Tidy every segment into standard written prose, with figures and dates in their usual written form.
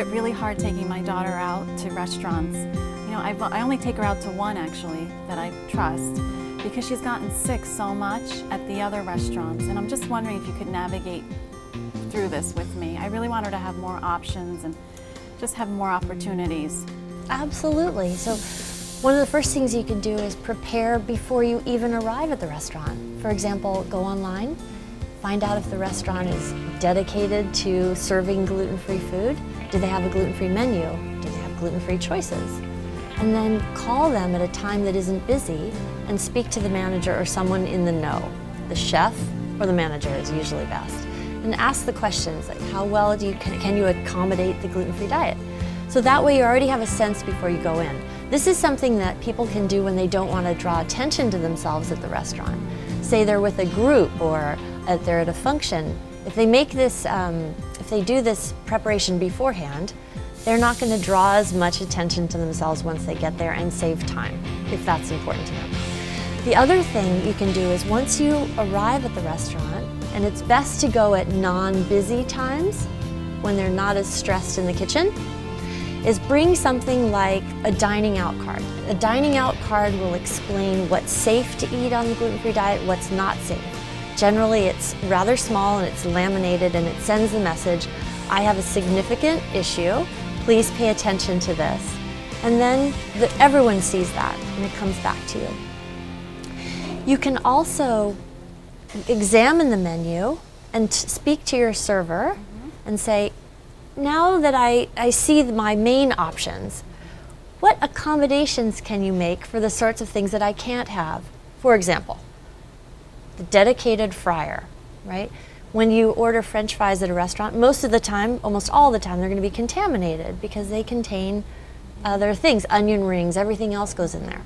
it really hard taking my daughter out to restaurants. You know, I only take her out to one actually that I trust because she's gotten sick so much at the other restaurants, and I'm just wondering if you could navigate through this with me. I really want her to have more options and just have more opportunities. Absolutely. So one of the first things you can do is prepare before you even arrive at the restaurant. For example, go online, find out if the restaurant is dedicated to serving gluten-free food. Do they have a gluten-free menu? Do they have gluten-free choices? And then call them at a time that isn't busy and speak to the manager or someone in the know. The chef or the manager is usually best. And ask the questions like, how well can you accommodate the gluten-free diet? So that way you already have a sense before you go in. This is something that people can do when they don't want to draw attention to themselves at the restaurant. Say they're with a group or they're at a function. If they make this, if they do this preparation beforehand, they're not going to draw as much attention to themselves once they get there and save time, if that's important to them. The other thing you can do is once you arrive at the restaurant, and it's best to go at non-busy times when they're not as stressed in the kitchen, is bring something like a dining out card. A dining out card will explain what's safe to eat on the gluten-free diet, what's not safe. Generally, it's rather small and it's laminated and it sends the message, I have a significant issue, please pay attention to this. And then everyone sees that and it comes back to you. You can also examine the menu and speak to your server and say, now that I see my main options, what accommodations can you make for the sorts of things that I can't have? For example, the dedicated fryer, right? When you order French fries at a restaurant, most of the time, almost all the time, they're going to be contaminated because they contain other things, onion rings, everything else goes in there.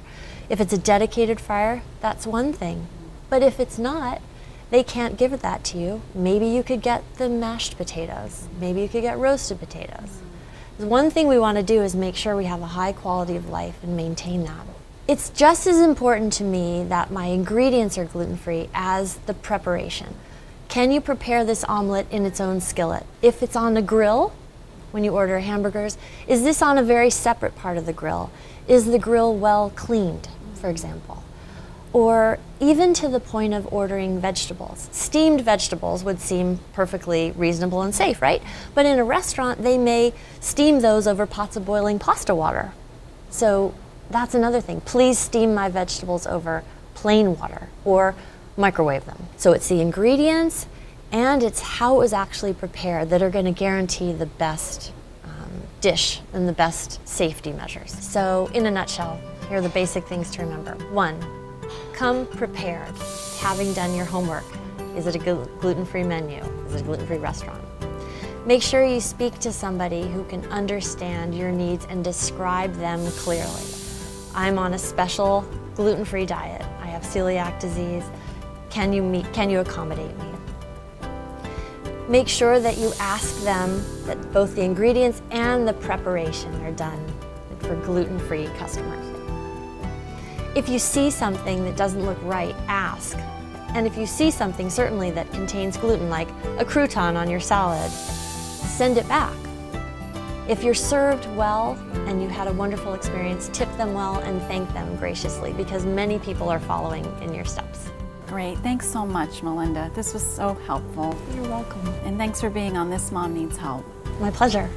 If it's a dedicated fryer, that's one thing. But if it's not, they can't give that to you. Maybe you could get the mashed potatoes. Maybe you could get roasted potatoes. The one thing we want to do is make sure we have a high quality of life and maintain that. It's just as important to me that my ingredients are gluten-free as the preparation. Can you prepare this omelet in its own skillet? If it's on a grill, when you order hamburgers, is this on a very separate part of the grill? Is the grill well cleaned, for example? Or even to the point of ordering vegetables. Steamed vegetables would seem perfectly reasonable and safe, right? But in a restaurant, they may steam those over pots of boiling pasta water. So that's another thing. Please steam my vegetables over plain water or microwave them. So it's the ingredients and it's how it was actually prepared that are going to guarantee the best dish and the best safety measures. So in a nutshell, here are the basic things to remember. 1, come prepared, having done your homework. Is it a gluten-free menu? Is it a gluten-free restaurant? Make sure you speak to somebody who can understand your needs and describe them clearly. I'm on a special gluten-free diet. I have celiac disease. Can you accommodate me? Make sure that you ask them that both the ingredients and the preparation are done for gluten-free customers. If you see something that doesn't look right, ask. And if you see something certainly that contains gluten, like a crouton on your salad, send it back. If you're served well and you had a wonderful experience, tip them well and thank them graciously because many people are following in your steps. Great, thanks so much, Melinda. This was so helpful. You're welcome. And thanks for being on This Mom Needs Help. My pleasure.